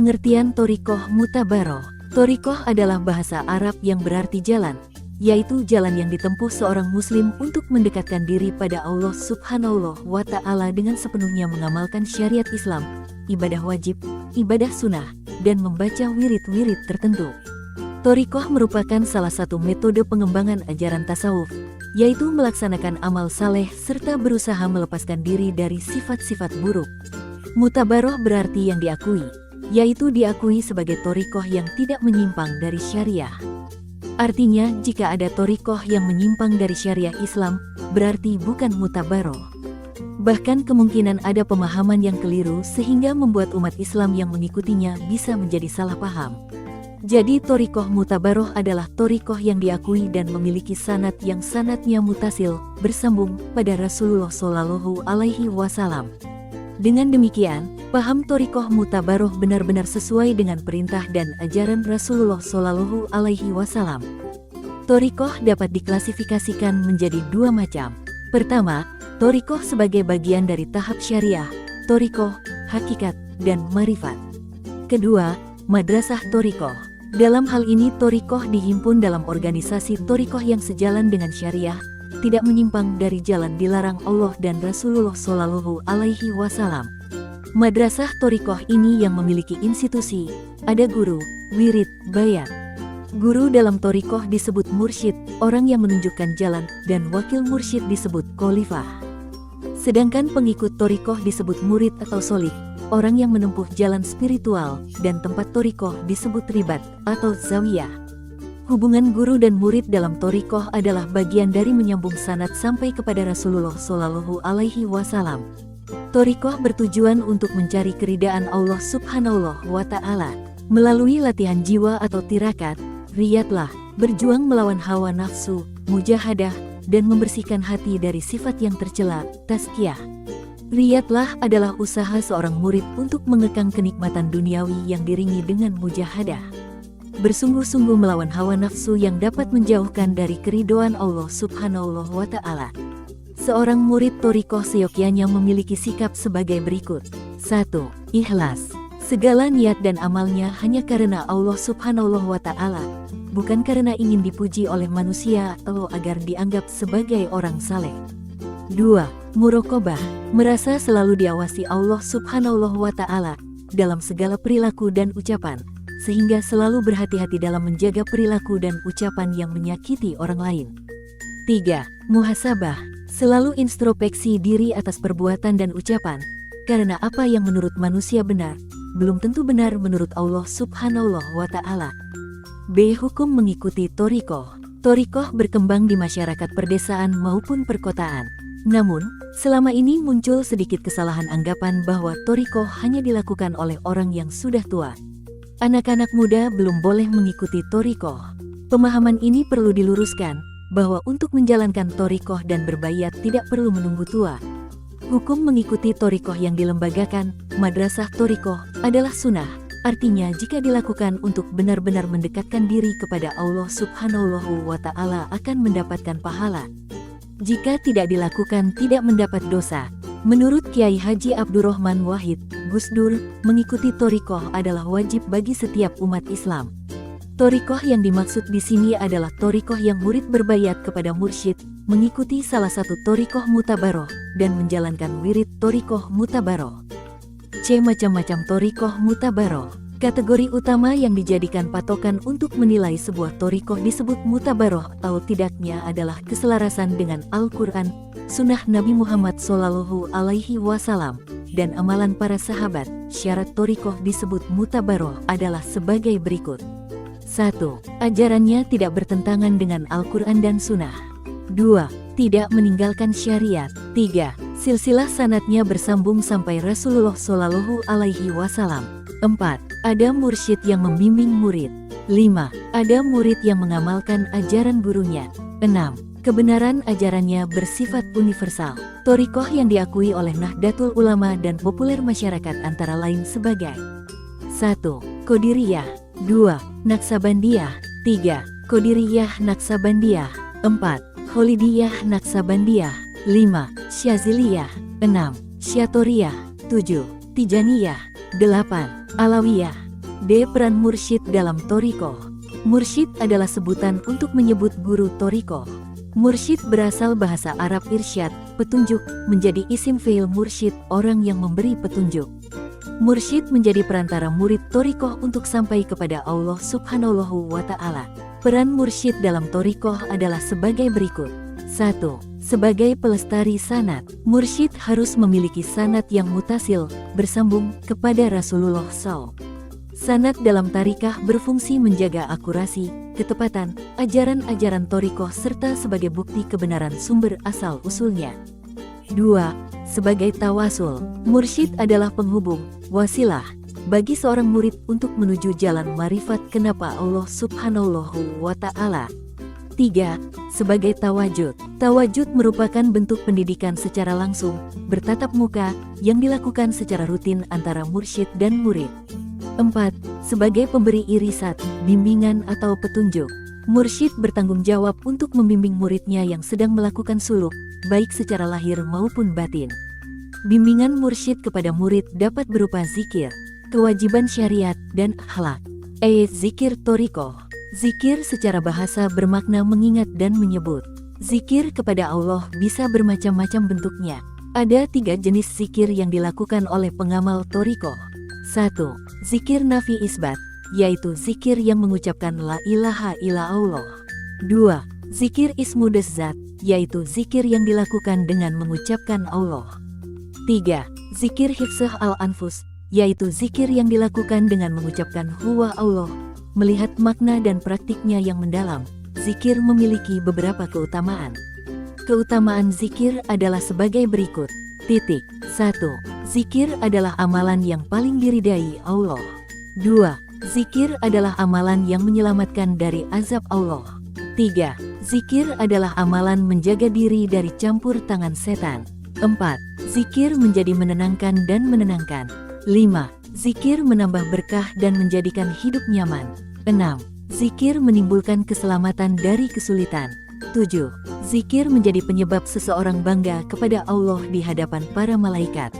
Pengertian Thoriqoh Mutabaroh. Thoriqoh adalah bahasa Arab yang berarti jalan, yaitu jalan yang ditempuh seorang muslim untuk mendekatkan diri pada Allah Subhanahu wa Ta'ala dengan sepenuhnya mengamalkan syariat Islam, ibadah wajib, ibadah sunnah, dan membaca wirid-wirid tertentu. Thoriqoh merupakan salah satu metode pengembangan ajaran tasawuf, yaitu melaksanakan amal saleh serta berusaha melepaskan diri dari sifat-sifat buruk. Mutabaroh berarti yang diakui, yaitu diakui sebagai thoriqoh yang tidak menyimpang dari syariah. Artinya, jika ada thoriqoh yang menyimpang dari syariah Islam, berarti bukan mutabaroh. Bahkan kemungkinan ada pemahaman yang keliru sehingga membuat umat Islam yang mengikutinya bisa menjadi salah paham. Jadi thoriqoh mutabaroh adalah thoriqoh yang diakui dan memiliki sanad yang sanadnya mutasil, bersambung pada Rasulullah Shallallahu Alaihi Wasallam. Dengan demikian, paham thoriqoh mutabaroh benar-benar sesuai dengan perintah dan ajaran Rasulullah Shallallahu Alaihi Wasallam. Thoriqoh dapat diklasifikasikan menjadi dua macam. Pertama, thoriqoh sebagai bagian dari tahap syariah, thoriqoh, hakikat, dan marifat. Kedua, madrasah thoriqoh. Dalam hal ini thoriqoh dihimpun dalam organisasi thoriqoh yang sejalan dengan syariah, tidak menyimpang dari jalan dilarang Allah dan Rasulullah Shallallahu Alaihi Wasallam. Madrasah thoriqoh ini yang memiliki institusi, ada guru, wirid, bayat. Guru dalam thoriqoh disebut mursyid, orang yang menunjukkan jalan, dan wakil mursyid disebut khalifah. Sedangkan pengikut thoriqoh disebut murid atau solik, orang yang menempuh jalan spiritual, dan tempat thoriqoh disebut ribat atau zawiyah. Hubungan guru dan murid dalam thoriqoh adalah bagian dari menyambung sanad sampai kepada Rasulullah Shallallahu Alaihi Wasallam. Thoriqoh bertujuan untuk mencari keridaan Allah Subhanahu wa Ta'ala. Melalui latihan jiwa atau tirakat, riyadlah, berjuang melawan hawa nafsu, mujahadah, dan membersihkan hati dari sifat yang tercela, tazkiyah. Riyadlah adalah usaha seorang murid untuk mengekang kenikmatan duniawi yang diringi dengan mujahadah. Bersungguh-sungguh melawan hawa nafsu yang dapat menjauhkan dari keridhaan Allah Subhanahu wa Ta'ala. Seorang murid thoriqoh seyogyanya memiliki sikap sebagai berikut. 1. Ikhlas. Segala niat dan amalnya hanya karena Allah Subhanahu wa Ta'ala, bukan karena ingin dipuji oleh manusia atau agar dianggap sebagai orang saleh. 2. Muraqabah. Merasa selalu diawasi Allah Subhanahu wa Ta'ala dalam segala perilaku dan ucapan, sehingga selalu berhati-hati dalam menjaga perilaku dan ucapan yang menyakiti orang lain. 3. Muhasabah. Selalu introspeksi diri atas perbuatan dan ucapan, karena apa yang menurut manusia benar, belum tentu benar menurut Allah Subhanahu wa Ta'ala. B. Hukum mengikuti thoriqoh. Thoriqoh berkembang di masyarakat perdesaan maupun perkotaan. Namun, selama ini muncul sedikit kesalahan anggapan bahwa thoriqoh hanya dilakukan oleh orang yang sudah tua. Anak-anak muda belum boleh mengikuti thoriqoh. Pemahaman ini perlu diluruskan, bahwa untuk menjalankan thoriqoh dan berbayat tidak perlu menunggu tua. Hukum mengikuti thoriqoh yang dilembagakan, madrasah thoriqoh, adalah sunnah. Artinya jika dilakukan untuk benar-benar mendekatkan diri kepada Allah Subhanahu wa Ta'ala akan mendapatkan pahala. Jika tidak dilakukan tidak mendapat dosa. Menurut Kiai Haji Abdurrahman Wahid, Gus Dur, mengikuti thoriqoh adalah wajib bagi setiap umat Islam. Thoriqoh yang dimaksud di sini adalah thoriqoh yang murid berbayat kepada mursyid, mengikuti salah satu thoriqoh mutabaroh, dan menjalankan wirid thoriqoh mutabaroh. C. Macam-macam thoriqoh mutabaroh. Kategori utama yang dijadikan patokan untuk menilai sebuah thoriqoh disebut mutabaroh atau tidaknya adalah keselarasan dengan Al-Quran, Sunnah Nabi Muhammad Shallallahu Alaihi Wasallam, dan amalan para sahabat. Syarat thoriqoh disebut mutabaroh adalah sebagai berikut. 1. Ajarannya tidak bertentangan dengan Al-Quran dan Sunnah. 2. Tidak meninggalkan syariat. 3. Silsilah sanadnya bersambung sampai Rasulullah Shallallahu Alaihi Wasallam. 4. Ada mursyid yang membimbing murid. 5. Ada murid yang mengamalkan ajaran gurunya. 6. Kebenaran ajarannya bersifat universal. Thoriqoh yang diakui oleh Nahdlatul Ulama dan populer masyarakat antara lain sebagai 1. Qadiriyah. 2. Naksabandiyah. 3. Qadiriyah Naksabandiyah. 4. Kholidiyah Naksabandiyah. 5. Syaziliyah. 6. Syatoriyah. 7. Tijaniyah. 8. Alawiyah. D. Peran mursyid dalam thariqah. Mursyid adalah sebutan untuk menyebut guru thariqah. Mursyid berasal bahasa Arab irsyad, petunjuk, menjadi isim fi'il mursyid, orang yang memberi petunjuk. Mursyid menjadi perantara murid thariqah untuk sampai kepada Allah Subhanahu wa Ta'ala. Peran mursyid dalam thariqah adalah sebagai berikut. 1. Sebagai pelestari sanad. Mursyid harus memiliki sanad yang mutasil, bersambung, kepada Rasulullah SAW. Sanad dalam tarikah berfungsi menjaga akurasi, ketepatan, ajaran-ajaran thariqah serta sebagai bukti kebenaran sumber asal-usulnya. 2. Sebagai tawasul. Mursyid adalah penghubung, wasilah, bagi seorang murid untuk menuju jalan marifat kenapa Allah Subhanahu wa Ta'ala. 3. Sebagai tawajud. Tawajud merupakan bentuk pendidikan secara langsung, bertatap muka, yang dilakukan secara rutin antara mursyid dan murid. 4. Sebagai pemberi irisat, bimbingan atau petunjuk. Mursyid bertanggung jawab untuk membimbing muridnya yang sedang melakukan suluk, baik secara lahir maupun batin. Bimbingan mursyid kepada murid dapat berupa zikir, kewajiban syariat, dan akhlak. Zikir thariqah. Zikir secara bahasa bermakna mengingat dan menyebut. Zikir kepada Allah bisa bermacam-macam bentuknya. Ada 3 jenis zikir yang dilakukan oleh pengamal thariqah. 1. Zikir nafi isbat, yaitu zikir yang mengucapkan la ilaha illallah. 2. Zikir ismudes zat, yaitu zikir yang dilakukan dengan mengucapkan Allah. 3. Zikir hifzah al-anfus, yaitu zikir yang dilakukan dengan mengucapkan huwa Allah. Melihat makna dan praktiknya yang mendalam, zikir memiliki beberapa keutamaan. Keutamaan zikir adalah sebagai berikut. 1. Zikir adalah amalan yang paling diridai Allah. 2. Zikir adalah amalan yang menyelamatkan dari azab Allah. 3. Zikir adalah amalan menjaga diri dari campur tangan setan. 4. Zikir menjadi menenangkan dan menenangkan. 5. Zikir menambah berkah dan menjadikan hidup nyaman. 6. Zikir menimbulkan keselamatan dari kesulitan. 7. Zikir menjadi penyebab seseorang bangga kepada Allah di hadapan para malaikat.